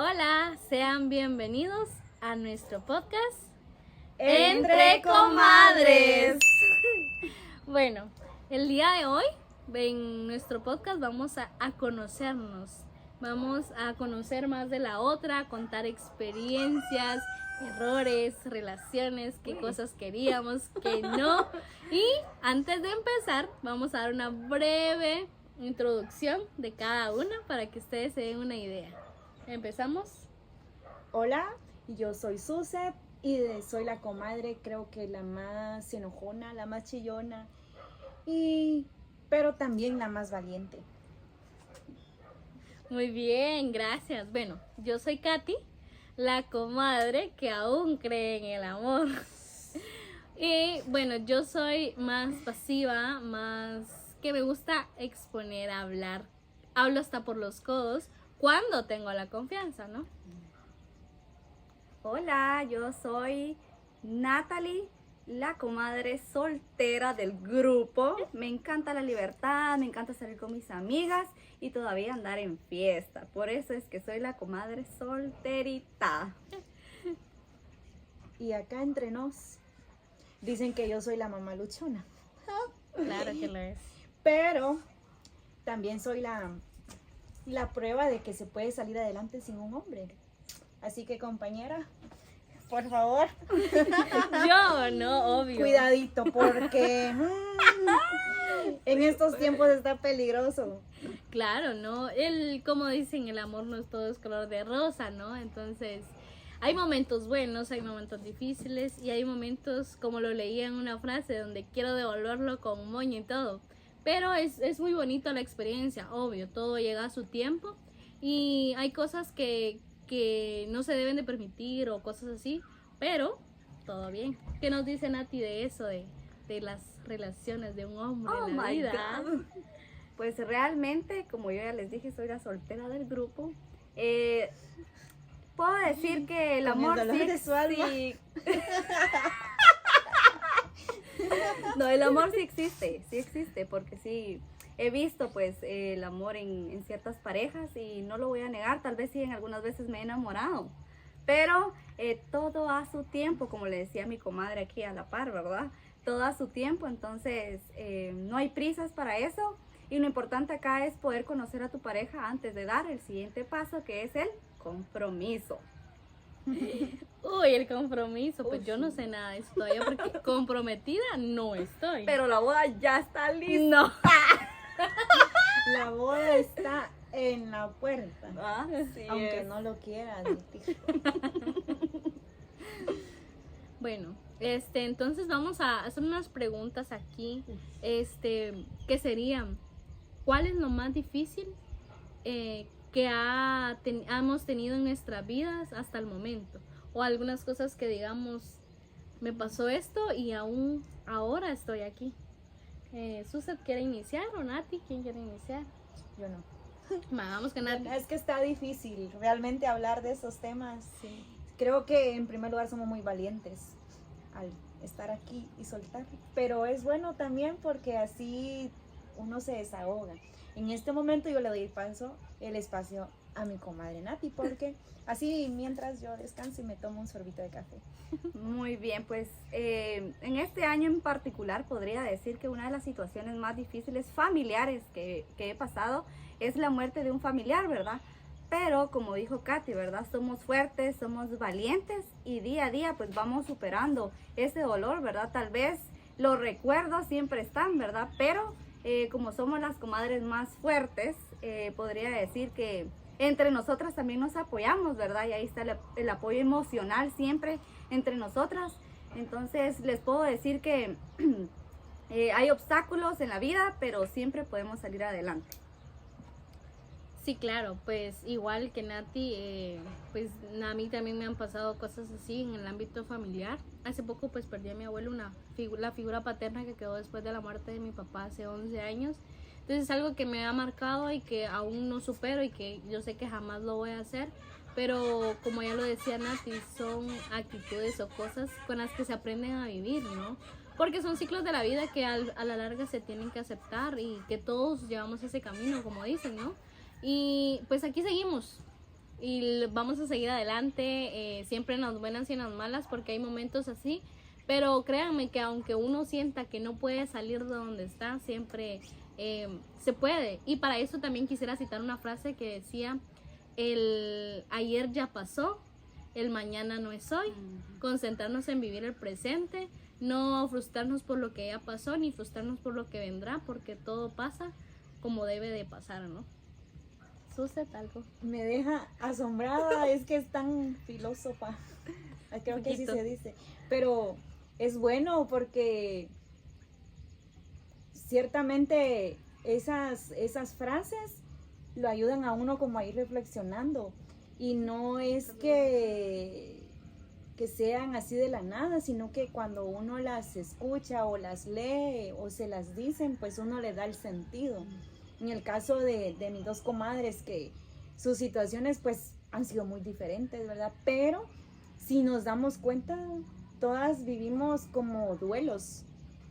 Hola, sean bienvenidos a nuestro podcast Entre Comadres. Bueno, el día de hoy en nuestro podcast vamos a conocernos, vamos a conocer más de la otra, contar experiencias, errores, relaciones, qué cosas queríamos, qué no. Y antes de empezar, vamos a dar una breve introducción de cada una para que ustedes se den una idea. ¿Empezamos? Hola, yo soy Suset y soy la comadre, creo que la más enojona, la más chillona, pero también la más valiente. Muy bien, gracias. Bueno, yo soy Katy, la comadre que aún cree en el amor. Y bueno, yo soy más pasiva, más que me gusta exponer, hablar. Hablo hasta por los codos cuando tengo la confianza, ¿no? Hola, yo soy Natalie, la comadre soltera del grupo. Me encanta la libertad, me encanta salir con mis amigas y todavía andar en fiesta. Por eso es que soy la comadre solterita. Y acá entre nos dicen que yo soy la mamá luchona, Claro que lo es. pero también soy la prueba de que se puede salir adelante sin un hombre. Así que, compañera, por favor, Yo, no, obvio. cuidadito, porque en estos tiempos está peligroso. Claro, ¿no? Como dicen, el amor no es todo es color de rosa, ¿no? Entonces, hay momentos buenos, hay momentos difíciles y hay momentos, como lo leía en una frase, donde quiero devolverlo con moño y todo. Pero es muy bonito la experiencia, obvio, todo llega a su tiempo y hay cosas que no se deben de permitir o cosas así, pero todo bien. ¿Qué nos dice Nati de eso, de las relaciones de un hombre Oh en la my vida? God. Pues realmente, como yo ya les dije, soy la soltera del grupo. Puedo decir que el Con el amor dolor sí, de su alma. sí. No, el amor sí existe, porque sí he visto pues el amor en ciertas parejas y no lo voy a negar, tal vez sí en algunas veces me he enamorado, pero todo a su tiempo, como le decía mi comadre aquí a la par, ¿verdad? Todo a su tiempo, entonces no hay prisas para eso y lo importante acá es poder conocer a tu pareja antes de dar el siguiente paso, que es el compromiso. Uy, el compromiso, pues Uy, yo no sí. sé nada de eso todavía porque comprometida no estoy. Pero la boda ya está lista. no. La boda está en la puerta, Ah, sí aunque es. no lo quiera admitir. Bueno, entonces vamos a hacer unas preguntas aquí, que serían, ¿cuál es lo más difícil que hemos tenido en nuestras vidas hasta el momento? O algunas cosas que digamos, me pasó esto y aún ahora estoy aquí. ¿Suset quiere iniciar o Nati? ¿Quién quiere iniciar? Yo no. Vamos que Nati. Es que está difícil realmente hablar de esos temas. Sí. Creo que en primer lugar somos muy valientes al estar aquí y soltar, pero es bueno también porque así uno se desahoga. En este momento yo le doy el espacio a mi comadre Nati, porque así mientras yo descanso y me tomo un sorbito de café. Muy bien, pues en este año en particular podría decir que una de las situaciones más difíciles familiares que he pasado es la muerte de un familiar, ¿verdad? Pero como dijo Katy, ¿verdad? Somos fuertes, somos valientes y día a día pues vamos superando ese dolor, ¿verdad? Tal vez los recuerdos siempre están, ¿verdad? Pero como somos las comadres más fuertes, podría decir que entre nosotras también nos apoyamos, ¿verdad? Y ahí está el apoyo emocional siempre entre nosotras. Entonces les puedo decir que hay obstáculos en la vida, pero siempre podemos salir adelante. Sí, claro, pues igual que Nati, pues a mí también me han pasado cosas así en el ámbito familiar. Hace poco pues perdí a mi abuelo, la figura paterna que quedó después de la muerte de mi papá hace 11 años. Entonces es algo que me ha marcado y que aún no supero y que yo sé que jamás lo voy a hacer. Pero como ya lo decía Nati, son actitudes o cosas con las que se aprenden a vivir, ¿no? Porque son ciclos de la vida que a la larga se tienen que aceptar y que todos llevamos ese camino, como dicen, ¿no? Y pues aquí seguimos. y vamos a seguir adelante, siempre en las buenas y en las malas, porque hay momentos así. Pero créanme que aunque uno sienta que no puede salir de donde está, siempre se puede. Y para eso también quisiera citar una frase que decía, el ayer ya pasó, el mañana no es hoy. Concentrarnos en vivir el presente, no frustrarnos por lo que ya pasó, ni frustrarnos por lo que vendrá, porque todo pasa como debe de pasar, ¿no? Suset, algo. Me deja asombrada, es que es tan filósofa. Creo que así se dice. Pero es bueno porque ciertamente esas frases lo ayudan a uno como a ir reflexionando. Y no es que sean así de la nada, sino que cuando uno las escucha o las lee o se las dicen, pues uno le da el sentido. En el caso de mis dos comadres, que sus situaciones pues han sido muy diferentes, ¿verdad? Pero si nos damos cuenta, todas vivimos como duelos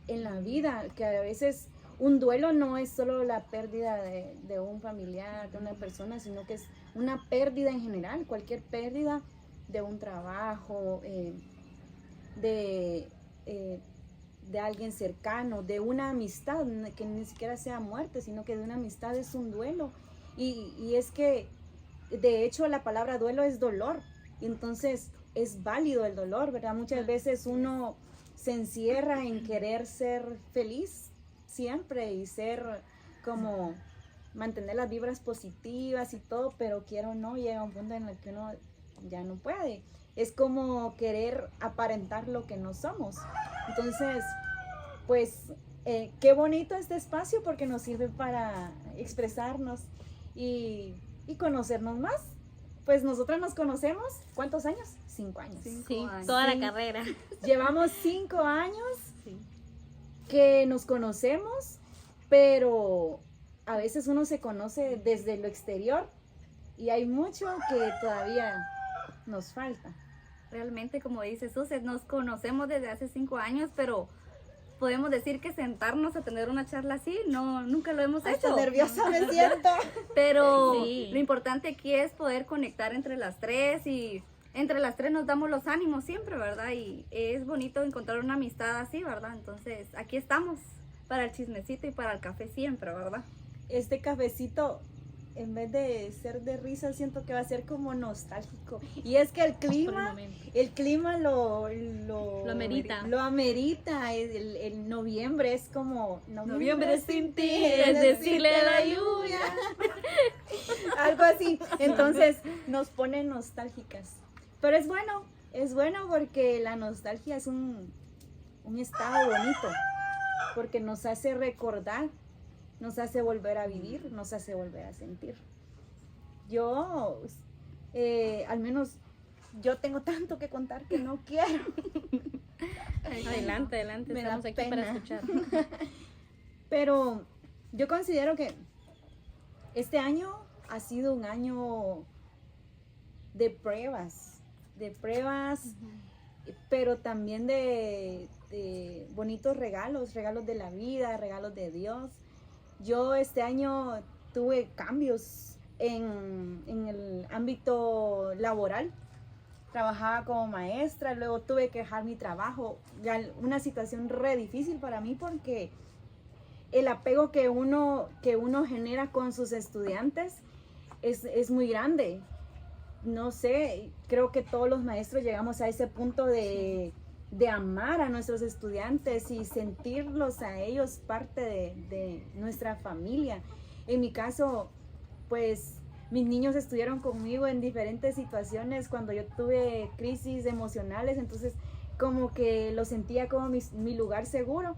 en la vida, que a veces un duelo no es solo la pérdida de un familiar, de una persona, sino que es una pérdida en general, cualquier pérdida de un trabajo, de alguien cercano, de una amistad, que ni siquiera sea muerte, sino que de una amistad es un duelo. Y es que, de hecho, la palabra duelo es dolor, y entonces es válido el dolor, ¿verdad? Muchas veces uno se encierra en querer ser feliz siempre y ser como mantener las vibras positivas y todo, pero quiero o no, llega un punto en el que uno ya no puede. Es como querer aparentar lo que no somos. Entonces, pues, qué bonito este espacio porque nos sirve para expresarnos y conocernos más. Pues nosotros nos conocemos, ¿cuántos años? 5 años. Sí, toda la carrera. Llevamos 5 años Sí. que nos conocemos, pero a veces uno se conoce desde lo exterior y hay mucho que todavía nos falta. Realmente, como dice Suset, nos conocemos desde hace 5 años, pero podemos decir que sentarnos a tener una charla así, no, nunca lo hemos Hasta hecho. nerviosa me siento. Pero Sí. lo importante aquí es poder conectar entre las tres y entre las tres nos damos los ánimos siempre, ¿verdad? Y es bonito encontrar una amistad así, ¿verdad? Entonces, aquí estamos para el chismecito y para el café siempre, ¿verdad? Este cafecito, en vez de ser de risa, siento que va a ser como nostálgico. Y es que el Por el clima momento. lo amerita. Lo amerita. El noviembre es como Noviembre sin ti, es decirle a la lluvia. Algo así. Entonces nos pone nostálgicas. Pero es bueno porque la nostalgia es un estado bonito, porque nos hace recordar, nos hace volver a vivir, nos hace volver a sentir. Yo, al menos, yo tengo tanto que contar que no quiero. Adelante, Me da estamos aquí para pena. escuchar. Pero yo considero que este año ha sido un año de pruebas, pero también de bonitos regalos de la vida, regalos de Dios. Yo este año tuve cambios en el ámbito laboral. Trabajaba como maestra, luego tuve que dejar mi trabajo. Una situación re difícil para mí porque el apego que uno genera con sus estudiantes es muy grande. No sé, creo que todos los maestros llegamos a ese punto de amar a nuestros estudiantes y sentirlos a ellos parte de nuestra familia. En mi caso, pues mis niños estuvieron conmigo en diferentes situaciones cuando yo tuve crisis emocionales, entonces como que lo sentía como mi lugar seguro,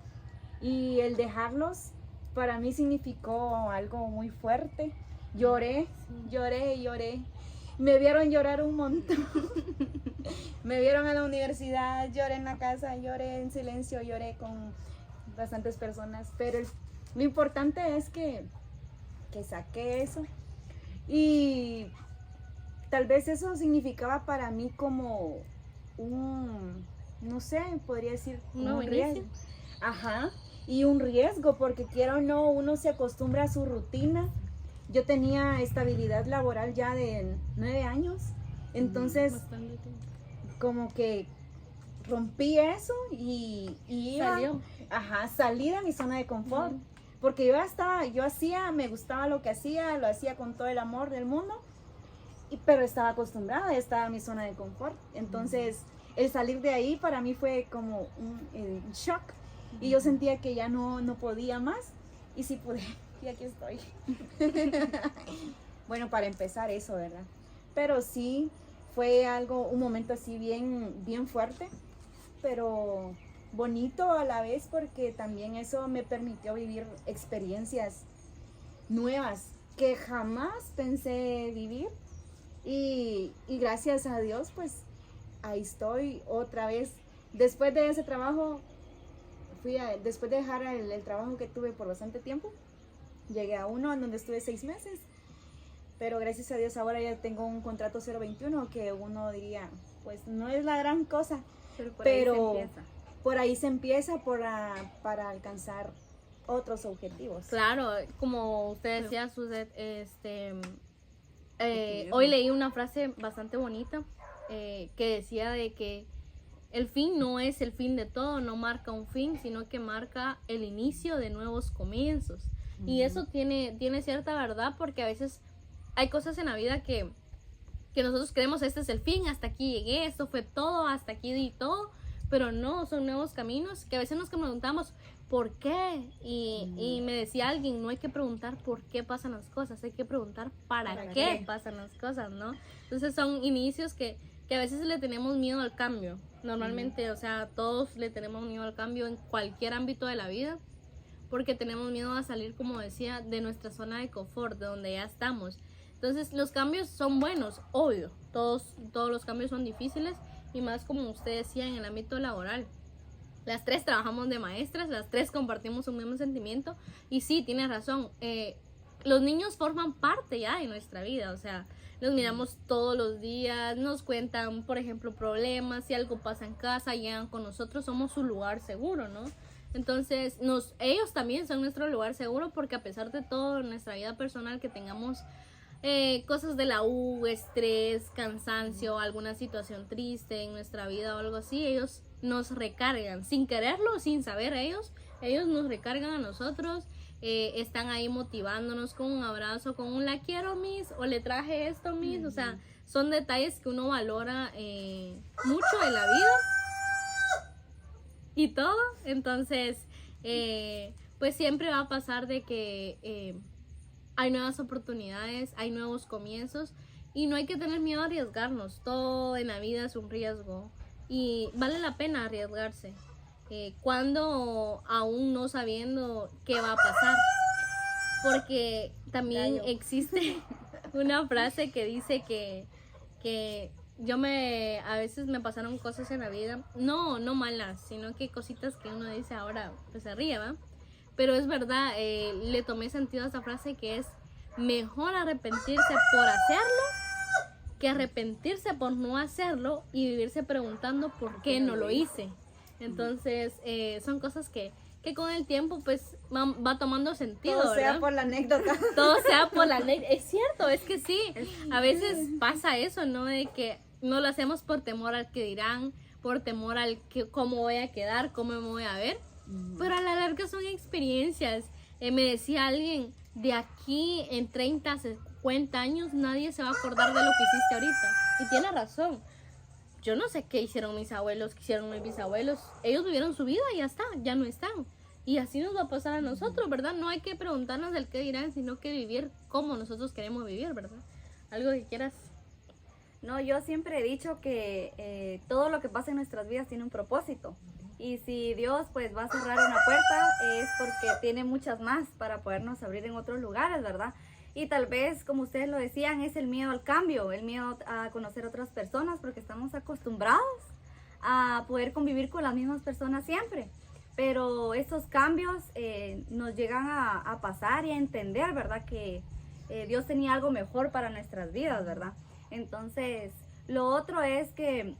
y el dejarlos para mí significó algo muy fuerte. Lloré. Me vieron llorar un montón. Me vieron en la universidad, lloré en la casa, lloré en silencio, lloré con bastantes personas. Pero lo importante es que saqué eso. Y tal vez eso significaba para mí como no sé, podría decir Un nuevo un riesgo. inicio. Ajá. Y un riesgo, porque quiera o no, uno se acostumbra a su rutina yo tenía estabilidad laboral ya de 9 años, entonces Bastante tiempo. como que rompí eso y iba, salí de mi zona de confort, porque me gustaba lo que hacía, lo hacía con todo el amor del mundo, pero estaba acostumbrada, estaba en mi zona de confort, entonces el salir de ahí para mí fue como un shock, y yo sentía que ya no podía más, y sí pude, y aquí estoy. Bueno, para empezar eso, ¿verdad? Pero sí, fue un momento así bien fuerte, pero bonito a la vez, porque también eso me permitió vivir experiencias nuevas que jamás pensé vivir, y gracias a Dios, pues ahí estoy otra vez. Después de ese trabajo, después de dejar el trabajo que tuve por bastante tiempo, llegué a uno en donde estuve 6 meses, pero gracias a Dios ahora ya tengo un contrato 021, que uno diría, pues no es la gran cosa, pero por ahí se empieza para alcanzar otros objetivos. Claro, como usted decía, Suzette, hoy leí una frase bastante bonita que decía de que el fin no es el fin de todo, no marca un fin, sino que marca el inicio de nuevos comienzos. Y eso tiene cierta verdad, porque a veces hay cosas en la vida que nosotros creemos, este es el fin, hasta aquí llegué, esto fue todo, hasta aquí di todo, pero no, son nuevos caminos que a veces nos preguntamos ¿por qué? Y me decía alguien, no hay que preguntar por qué pasan las cosas, hay que preguntar para qué pasan las cosas, ¿no? Entonces son inicios que a veces le tenemos miedo al cambio, normalmente, o sea, todos le tenemos miedo al cambio en cualquier ámbito de la vida, porque tenemos miedo a salir, como decía, de nuestra zona de confort, de donde ya estamos. Entonces los cambios son buenos, obvio, todos los cambios son difíciles, y más como usted decía en el ámbito laboral. Las 3 trabajamos de maestras, las 3 compartimos un mismo sentimiento, y sí, tiene razón, los niños forman parte ya de nuestra vida, o sea, los miramos todos los días, nos cuentan, por ejemplo, problemas, si algo pasa en casa, llegan con nosotros, somos su lugar seguro, ¿no? Entonces, ellos también son nuestro lugar seguro, porque a pesar de todo en nuestra vida personal que tengamos cosas de la U, estrés, cansancio, alguna situación triste en nuestra vida o algo así, ellos nos recargan, sin quererlo, sin saber ellos nos recargan a nosotros, están ahí motivándonos con un abrazo, con un la quiero, miss, o le traje esto, miss, o sea, son detalles que uno valora mucho en la vida y todo. Entonces pues siempre va a pasar de que hay nuevas oportunidades, hay nuevos comienzos, y no hay que tener miedo a arriesgarnos. Todo en la vida es un riesgo y vale la pena arriesgarse, cuando aún no sabiendo qué va a pasar, porque también existe una frase que dice que a veces me pasaron cosas en la vida, no malas, sino que cositas que uno dice ahora, pues se ríe, ¿va? Pero es verdad, le tomé sentido a esa frase, que es mejor arrepentirse por hacerlo que arrepentirse por no hacerlo y vivirse preguntando por qué no lo hice. Entonces, son cosas que con el tiempo pues va tomando sentido, todo sea ¿verdad? por la anécdota. Todo sea por la anécdota. Es cierto, es que sí. A veces pasa eso, ¿no? De que no lo hacemos por temor al que dirán, por temor al que cómo voy a quedar, cómo me voy a ver. Pero a la larga son experiencias. Me decía alguien, de aquí en 30, 50 años nadie se va a acordar de lo que hiciste ahorita. Y tiene razón. Yo no sé qué hicieron mis abuelos, qué hicieron mis bisabuelos. Ellos vivieron su vida y ya está, ya no están. Y así nos va a pasar a nosotros, ¿verdad? No hay que preguntarnos el qué dirán, sino que vivir como nosotros queremos vivir, ¿verdad? ¿Algo que quieras? No, yo siempre he dicho que todo lo que pasa en nuestras vidas tiene un propósito. Y si Dios pues va a cerrar una puerta, es porque tiene muchas más para podernos abrir en otros lugares, ¿verdad? Y tal vez, como ustedes lo decían, es el miedo al cambio, el miedo a conocer otras personas, porque estamos acostumbrados a poder convivir con las mismas personas siempre. Pero estos cambios nos llegan a pasar y a entender, ¿verdad? Que Dios tenía algo mejor para nuestras vidas, ¿verdad? Entonces, lo otro es que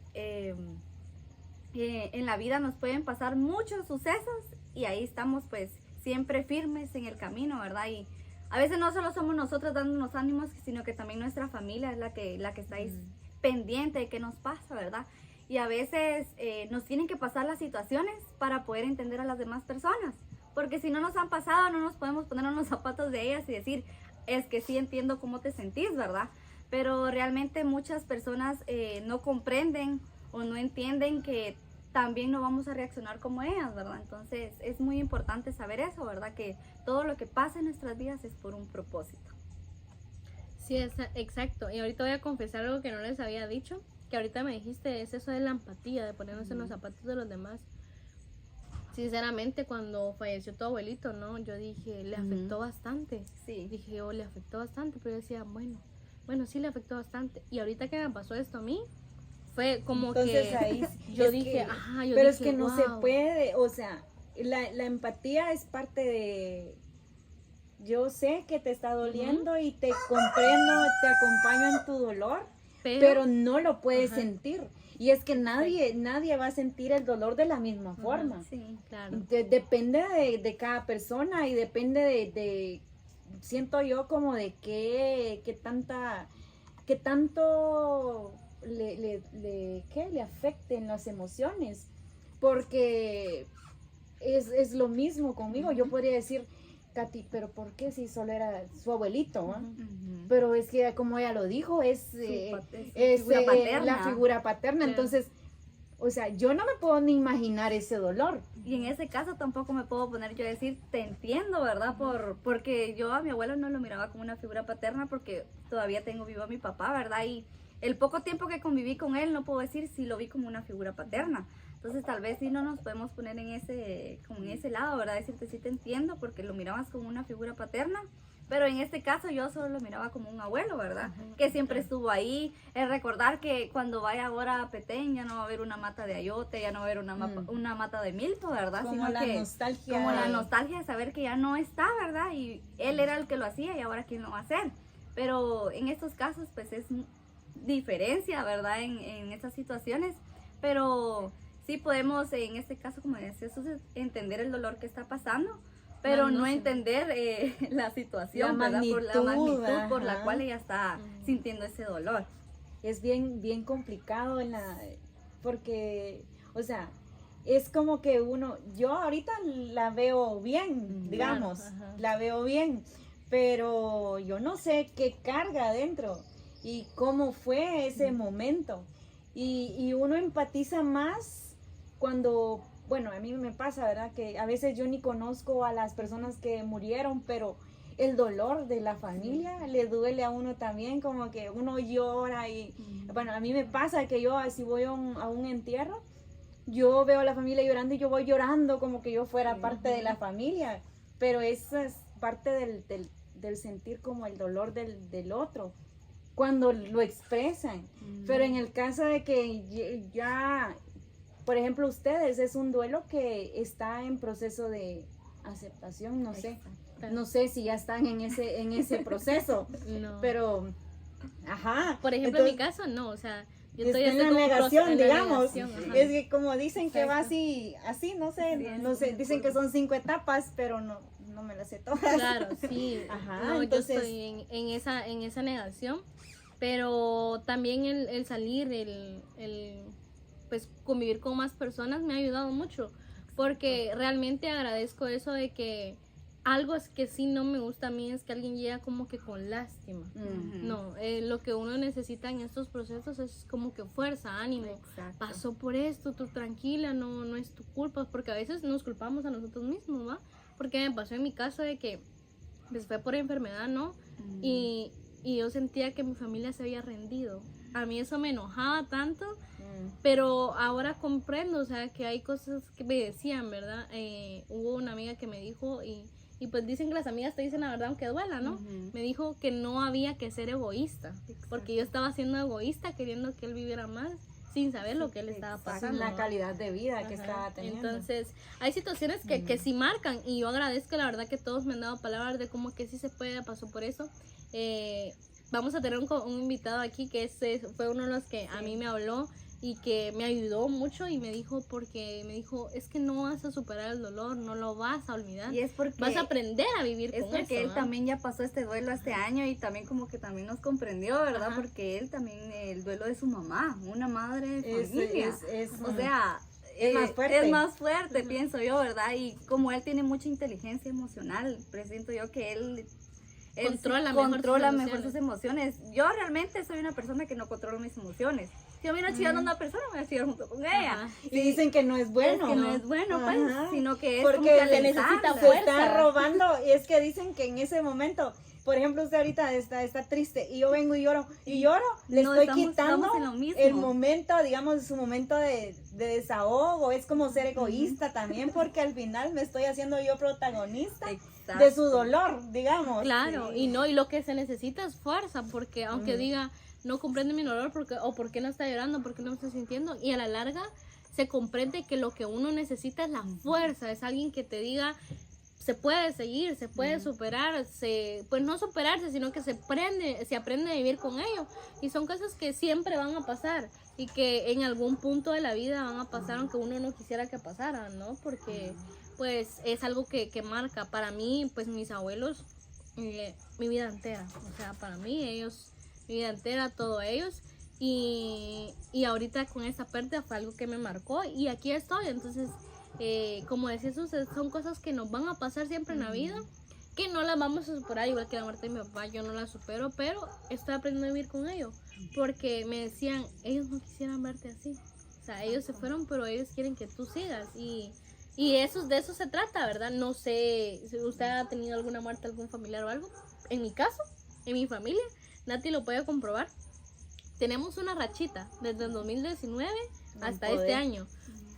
en la vida nos pueden pasar muchos sucesos y ahí estamos pues siempre firmes en el camino, ¿verdad? Y a veces no solo somos nosotros dándonos ánimos, sino que también nuestra familia es la que está ahí pendiente de qué nos pasa, ¿verdad? Y a veces nos tienen que pasar las situaciones para poder entender a las demás personas, porque si no nos han pasado, no nos podemos poner en los zapatos de ellas y decir, es que sí entiendo cómo te sentís, ¿verdad? Pero realmente muchas personas no comprenden o no entienden que también no vamos a reaccionar como ellas, ¿verdad? Entonces es muy importante saber eso, ¿verdad? Que todo lo que pasa en nuestras vidas es por un propósito. Sí, exacto. Y ahorita voy a confesar algo que no les había dicho, que ahorita me dijiste, es eso de la empatía, de ponernos en los zapatos de los demás. Sinceramente, cuando falleció tu abuelito, ¿no? Yo dije, le afectó bastante. Sí. Dije, oh, le afectó bastante, pero yo decía, bueno, sí le afectó bastante. Y ahorita que me pasó esto a mí, fue como Entonces, que ahí yo es dije, que- ajá, yo pero dije, es que no se wow. puede, o sea, la empatía es parte de, yo sé que te está doliendo y te comprendo, te acompaño en tu dolor, pero no lo puedes Ajá. sentir. Y es que nadie va a sentir el dolor de la misma forma. Sí. Claro. Depende de cada persona y depende siento yo como de qué tanto le afecten las emociones, porque es lo mismo conmigo. Yo podría decir, Katy, pero ¿por qué si solo era su abuelito? ¿Ah? Pero es que como ella lo dijo, es figura paterna. la figura paterna, Claro. entonces, o sea, yo no me puedo ni imaginar ese dolor. Y en ese caso tampoco me puedo poner yo a decir, te entiendo, ¿verdad? Porque yo a mi abuelo no lo miraba como una figura paterna porque todavía tengo vivo a mi papá, ¿verdad? Y el poco tiempo que conviví con él no puedo decir si lo vi como una figura paterna. Entonces tal vez sí no nos podemos poner como en ese lado, ¿verdad? Decirte sí te entiendo porque lo mirabas como una figura paterna. Pero en este caso yo solo lo miraba como un abuelo, ¿verdad? Que siempre estuvo ahí. El recordar que cuando vaya ahora a Petén ya no va a haber una mata de ayote, ya no va a haber una mata de milpa, ¿verdad? Como Sino la que, nostalgia. como la nostalgia de saber que ya no está, ¿verdad? Y él era el que lo hacía y ahora quién lo va a hacer. Pero en estos casos pues es diferencia, ¿verdad? En estas situaciones. Pero sí podemos en este caso, como decía Susi, entender el dolor que está pasando, pero no entender la situación, La ¿verdad? Por la magnitud magnitud, por la ajá. cual ella está sintiendo ese dolor. Es bien complicado porque, o sea, es como que yo ahorita la veo bien, digamos, Claro, la veo bien, pero yo no sé qué carga adentro y cómo fue ese momento. Y uno empatiza más cuando, bueno, a mí me pasa, ¿verdad? Que a veces yo ni conozco a las personas que murieron, pero el dolor de la familia le duele a uno también, como que uno llora y, bueno, a mí me pasa que yo, si voy a un entierro, yo veo a la familia llorando y yo voy llorando como que yo fuera parte de la familia, pero eso es parte del sentir como el dolor del otro, cuando lo expresan. Pero en el caso de que ya, por ejemplo, ustedes, es un duelo que está en proceso de aceptación, no sé. No sé si ya están en ese proceso, No. pero, ajá. Por ejemplo, en mi caso, no, o sea, yo está estoy en la como negación, en la digamos. negación, ajá. Es que como dicen que va Exacto. así, no sé, dicen que son 5 etapas, pero no me las sé todas. Claro, sí. Ajá, No, entonces- yo estoy en esa negación, pero también el salir, el pues convivir con más personas me ha ayudado mucho, porque realmente agradezco eso de que algo es que sí no me gusta a mí es que alguien llega como que con lástima. No, lo que uno necesita en estos procesos es como que fuerza, ánimo. Exacto. Pasó por esto, tú tranquila, no es tu culpa, porque a veces nos culpamos a nosotros mismos, ¿va? Porque me pasó en mi caso de que pues fue por enfermedad, ¿no? Y yo sentía que mi familia se había rendido. A mí eso me enojaba tanto, pero ahora comprendo, o sea, que hay cosas que me decían, ¿verdad? Hubo una amiga que me dijo, y pues dicen que las amigas te dicen la verdad aunque duela, ¿no? Me dijo que no había que ser egoísta, porque yo estaba siendo egoísta queriendo que él viviera más, sin saber lo que él estaba pasando. la ¿no? calidad de vida que Ajá. estaba teniendo. Entonces, hay situaciones que sí marcan, y yo agradezco la verdad que todos me han dado palabras de como que sí se puede, pasó por eso. Vamos a tener un invitado aquí que fue uno de los que a mí me habló y que me ayudó mucho y me dijo, es que no vas a superar el dolor, no lo vas a olvidar. Y es porque vas a aprender a vivir con eso. Es porque él también ya pasó este duelo este año y también como que también nos comprendió, ¿verdad? Ajá. Porque él también, el duelo de su mamá, una madre de familia. O sea, es más fuerte. Es más fuerte, pienso yo, ¿verdad? Y como él tiene mucha inteligencia emocional, presiento yo que él controla mejor sus emociones. Yo realmente soy una persona que no controlo mis emociones. Si yo miro chillando a una persona, me voy a chillar junto con ella. Ajá. Y dicen que no es bueno. Es que no es bueno, pues, sino que es porque como que se alentarla. necesita fuerza. Se está robando. Y es que dicen que en ese momento, por ejemplo, usted ahorita está triste y yo vengo y lloro, le No, estoy quitando estamos en lo mismo. el momento, digamos, su momento de desahogo. Es como ser egoísta también, porque al final me estoy haciendo yo protagonista de su dolor, digamos. Claro, Sí. y lo que se necesita es fuerza, porque aunque diga, no comprende mi dolor, o por qué no está llorando, por qué no me estoy sintiendo, y a la larga se comprende que lo que uno necesita es la fuerza, es alguien que te diga, se puede seguir, se puede superar, pues no superarse, sino que se aprende a vivir con ello, y son cosas que siempre van a pasar, y que en algún punto de la vida van a pasar, aunque uno no quisiera que pasaran, ¿no? Porque pues es algo que marca para mí, pues mis abuelos, mi vida entera, o sea, para mí ellos, mi vida entera, todos ellos, y ahorita con esta pérdida fue algo que me marcó, y aquí estoy. Entonces, como decía Susan, son cosas que nos van a pasar siempre en la vida, que no las vamos a superar, igual que la muerte de mi papá, yo no la supero, pero estoy aprendiendo a vivir con ellos, porque me decían, ellos no quisieran verte así, o sea, ellos se fueron, pero ellos quieren que tú sigas, y de eso se trata, ¿verdad? No sé si usted ha tenido alguna muerte, algún familiar o algo. En mi caso, en mi familia, Nati lo puede comprobar. Tenemos una rachita desde el 2019 hasta este año.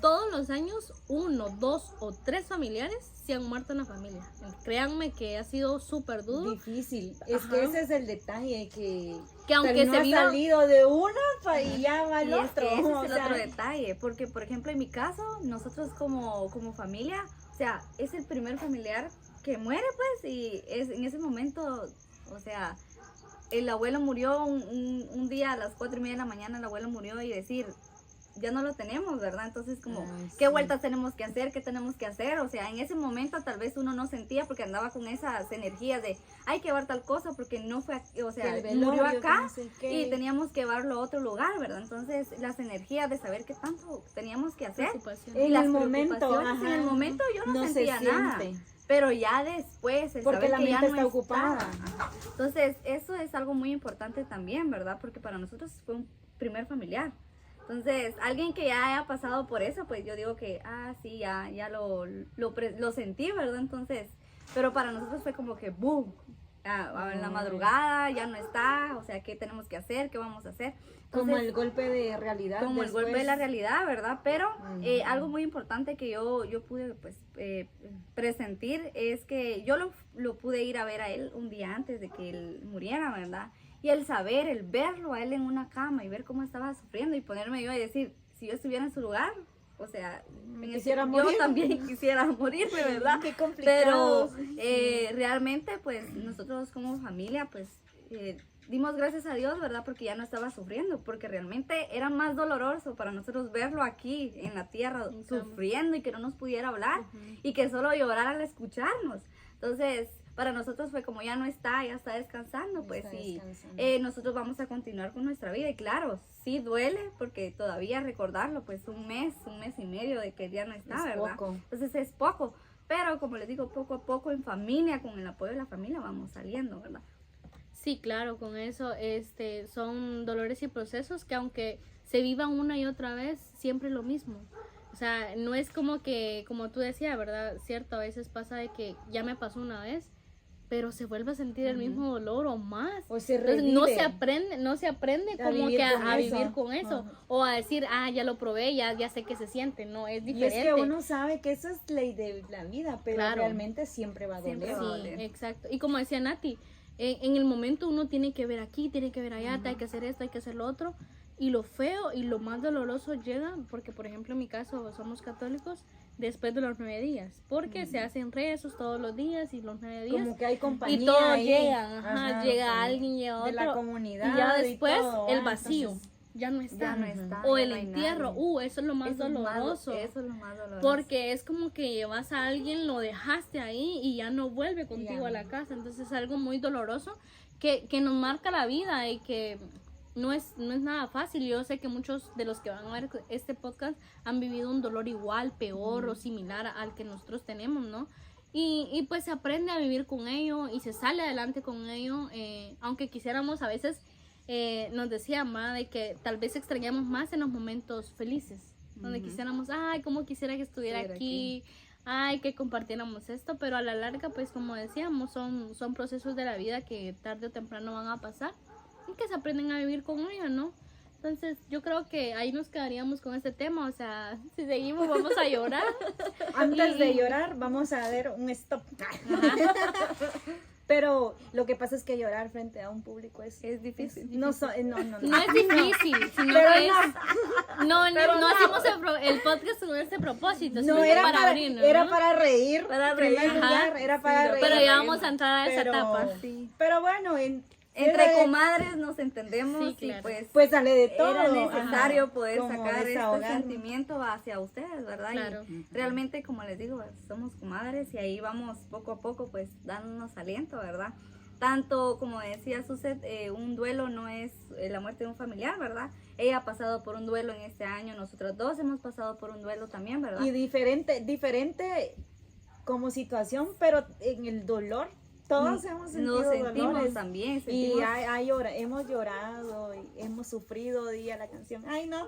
Todos los años, 1, 2 o 3 familiares se han muerto en la familia. Créanme que ha sido súper duro. Difícil. Es que ese es el detalle, que aunque se ha salido de uno y ya va el y otro. Es que ese es el otro detalle, porque por ejemplo en mi caso, nosotros como familia, o sea, es el primer familiar que muere, pues, y es en ese momento, o sea, el abuelo murió un día a las 4:30 de la mañana, el abuelo murió, y decir, ya no lo tenemos, ¿verdad? Entonces como, ¿qué vueltas tenemos que hacer? ¿Qué tenemos que hacer? O sea, en ese momento tal vez uno no sentía, porque andaba con esas energías de, hay que llevar tal cosa porque no fue, o sea, murió acá, no sé y teníamos que llevarlo a otro lugar, ¿verdad? Entonces las energías de saber qué tanto teníamos que hacer, en el momento, en el momento yo no sentía nada. Pero ya después, el porque saber la que mente ya está no ocupada. Entonces, eso es algo muy importante también, ¿verdad? Porque para nosotros fue un primer familiar. Entonces, alguien que ya haya pasado por eso, pues yo digo que, sí, ya lo sentí, ¿verdad? Entonces, pero para nosotros fue como que, ¡boom! En la madrugada ya no está, o sea, ¿qué tenemos que hacer? ¿Qué vamos a hacer? Entonces, como el golpe de realidad. Como el golpe de la realidad, ¿verdad? Pero algo muy importante que yo pude, pues, presentir es que yo lo pude ir a ver a él un día antes de que él muriera, ¿verdad? Y el verlo a él en una cama y ver cómo estaba sufriendo y ponerme yo a decir, si yo estuviera en su lugar, o sea, yo también quisiera morirme, ¿verdad? Qué complicado. Pero realmente, pues, nosotros como familia, pues, dimos gracias a Dios, ¿verdad? Porque ya no estaba sufriendo, porque realmente era más doloroso para nosotros verlo aquí en la tierra, sufriendo y que no nos pudiera hablar y que solo llorara al escucharnos. Entonces, para nosotros fue como ya no está, ya está descansando, pues, y nosotros vamos a continuar con nuestra vida. Y claro, sí duele, porque todavía recordarlo, pues, un mes y medio de que ya no está, es ¿verdad? Poco. Entonces es poco, pero como les digo, poco a poco en familia, con el apoyo de la familia, vamos saliendo, ¿verdad? Sí, claro, con eso son dolores y procesos que aunque se vivan una y otra vez, siempre es lo mismo. O sea, no es como que, como tú decías, ¿verdad? Cierto, a veces pasa de que ya me pasó una vez, pero se vuelve a sentir el mismo dolor o más. O se Entonces, no se aprende como que a vivir con eso. O a decir, ya lo probé, ya sé que se siente. No, es diferente. Y es que uno sabe que eso es ley de la vida, pero realmente siempre va a doler. Sí, exacto. Y como decía Nati, en el momento uno tiene que ver aquí, tiene que ver allá, hay que hacer esto, hay que hacer lo otro. Y lo feo y lo más doloroso llega, porque por ejemplo en mi caso somos católicos, después de los 9 días, porque se hacen rezos todos los días y los 9 días. Como que hay compañía y todos ahí. llegan, llega alguien, llega otro. De la comunidad. Y ya después todo, el vacío. Entonces, ya no está. Ya no está, O ya el no hay entierro, nadie. eso es lo más Eso es doloroso. eso es lo más doloroso. Porque es como que llevas a alguien, lo dejaste ahí y ya no vuelve contigo Ya. a la casa. Entonces es algo muy doloroso que nos marca la vida y que no es nada fácil. Yo sé que muchos de los que van a ver este podcast han vivido un dolor igual, peor o similar al que nosotros tenemos, ¿no? Y pues se aprende a vivir con ello y se sale adelante con ello, aunque quisiéramos a veces, nos decía mamá de que tal vez extrañamos más en los momentos felices, donde quisiéramos, ay, cómo quisiera que estuviera aquí, ay, que compartiéramos esto, pero a la larga, pues como decíamos, son procesos de la vida que tarde o temprano van a pasar y que se aprenden a vivir con ello, ¿no? Entonces yo creo que ahí nos quedaríamos con este tema, o sea, si seguimos vamos a llorar. Antes de llorar, vamos a dar un stop. Pero lo que pasa es que llorar frente a un público es difícil. No, no es difícil, sino Pero que no hacemos el podcast con este propósito, sino No, que era para abrirnos, ¿no? era para reír. Para reír, En primer lugar, era para reír. Pero ya vamos a entrar a esa etapa. Sí. Pero bueno, Entre comadres nos entendemos Sí, claro. y pues sale de todo. era necesario Ajá, poder como sacar este desahogarnos. sentimiento hacia ustedes, ¿verdad? Claro. Y realmente, como les digo, somos comadres y ahí vamos poco a poco pues dándonos aliento, ¿verdad? Tanto como decía Suset, un duelo no es la muerte de un familiar, ¿verdad? Ella ha pasado por un duelo en este año, nosotros dos hemos pasado por un duelo también, ¿verdad? Y diferente como situación, pero en el dolor todos hemos sentido Nos sentimos dolores. también, Y sentimos hemos llorado, y hemos sufrido, día la canción. Ay, no,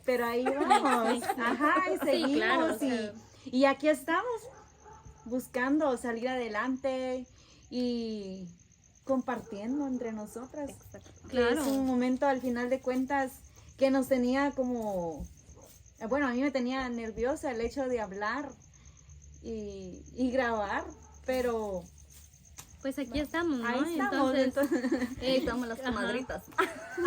pero ahí vamos. Ajá, y seguimos. Sí, claro, o sea. Y aquí estamos buscando salir adelante y compartiendo entre nosotras. Que Claro. es un momento al final de cuentas que nos tenía como, bueno, a mí me tenía nerviosa el hecho de hablar y grabar, pero Pues aquí estamos, ¿no? ahí estamos. somos las ajá. comadritas.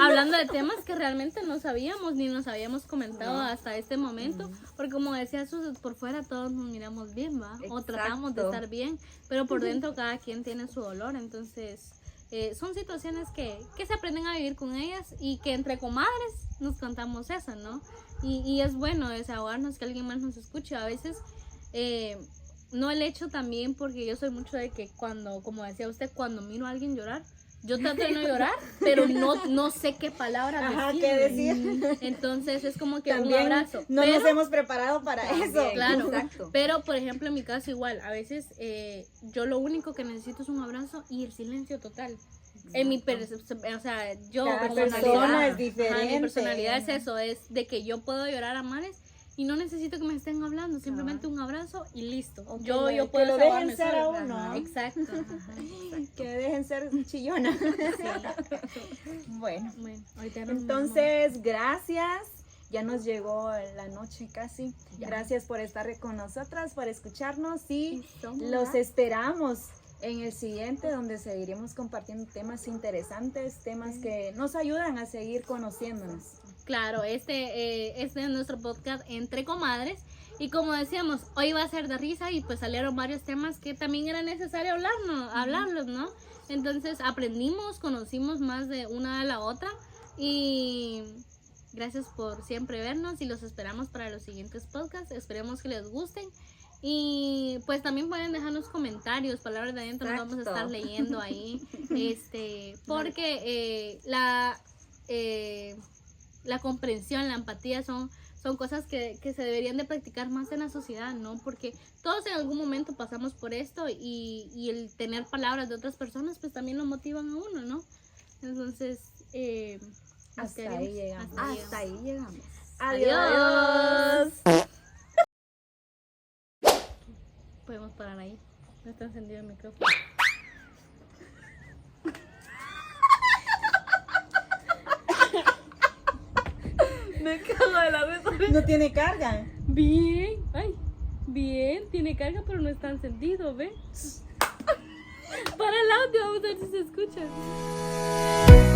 Hablando de temas que realmente no sabíamos ni nos habíamos comentado hasta este momento, porque como decía Sus, por fuera todos nos miramos bien, ¿va? O Exacto. tratamos de estar bien, pero por dentro cada quien tiene su dolor, entonces son situaciones que se aprenden a vivir con ellas y que entre comadres nos contamos eso, ¿no? Y es bueno desahogarnos, que alguien más nos escuche. A veces no el hecho también, porque yo soy mucho de que cuando, como decía usted, cuando miro a alguien llorar, yo trato de no llorar, pero no sé qué palabras Ajá, decir. ¿qué decir? Entonces es como que También un abrazo. no pero, nos hemos preparado para eso. claro, Exacto. pero por ejemplo en mi caso igual, a veces yo lo único que necesito es un abrazo y el silencio total. En mi o sea, yo Cada personalidad, persona es ajá, diferente. mi personalidad es eso, es de que yo puedo llorar a mares y no necesito que me estén hablando, simplemente un abrazo y listo. O que Yo que puedo lo desahogarme dejen ser a sola. uno. Ajá, exacto. Que dejen ser chillona. Bueno, Bueno, ahorita nos entonces gracias. Ya nos llegó la noche casi. Ya. Gracias por estar con nosotras, por escucharnos y Somos los las- esperamos en el siguiente, donde seguiremos compartiendo temas interesantes, temas que nos ayudan a seguir conociéndonos. Claro, este es nuestro podcast Entre Comadres. Y como decíamos, hoy va a ser de risa y pues salieron varios temas que también era necesario hablarlos, ¿no? Entonces aprendimos, conocimos más de una a la otra y gracias por siempre vernos y los esperamos para los siguientes podcasts. Esperemos que les gusten. Y pues también pueden dejarnos comentarios, palabras de adentro, nos vamos a estar Exacto. leyendo ahí. Porque la comprensión, la empatía son cosas que se deberían de practicar más en la sociedad, ¿no? Porque todos en algún momento pasamos por esto y el tener palabras de otras personas pues también lo motivan a uno, ¿no? Entonces, nos Hasta quedaremos- ahí llegamos. Hasta ahí llegamos. Adiós. Podemos parar ahí. No está encendido el micrófono. Me cago de la risa. No tiene carga. Bien, ay, bien, tiene carga pero no está encendido, ¿ve? Para el audio, vamos a ver si se escucha.